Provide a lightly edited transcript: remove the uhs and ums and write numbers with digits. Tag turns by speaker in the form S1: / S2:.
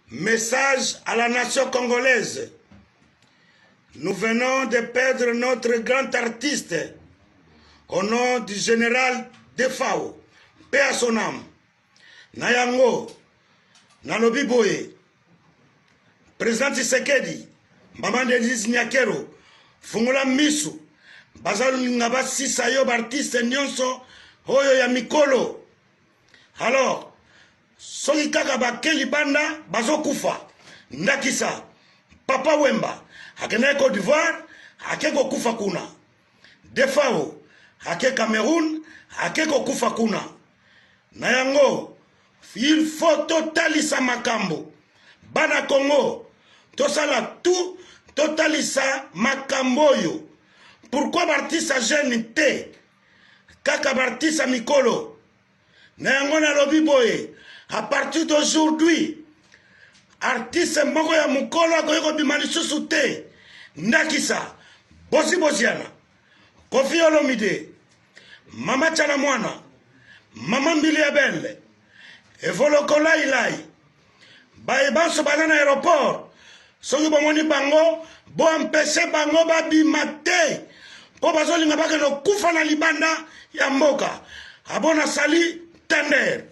S1: Message à la nation congolaise. Nous venons de perdre notre grand artiste au nom du général Defao, paix à son âme. Nayango, Nalobi Boye, président Tshisekedi, Maman Denise Nyakero, Fungula Misu, Bazalu Ngaba Sisayo, artiste Nyonso, Oyo ya Mikolo. Alors, soki kaka bakeli banda bazokufa ndakisa Papa Wemba akende Côte d'Ivoire akeko kufa kuna Defao ake Cameroun akeko kufa kuna na yango il faut totalisa makambo bana Congo tosala tout totalisa makambo yo pourquoi bartisa jeune te kaka bartisa mikolo na yango na lobi boye. À partir d'aujourd'hui, artiste moko ya mukolo akoyeko bima lisusu te ndakisa bosi bosiana Koffi Olomide Mama Tchana Mwana Mama Mbili ya Belle Evolokola Ilai baye banso baza na aéroport soki bomoni bango bo empêcher bango babima te po bazolinga bakende kufa na libanda ya mboka abona sali tender.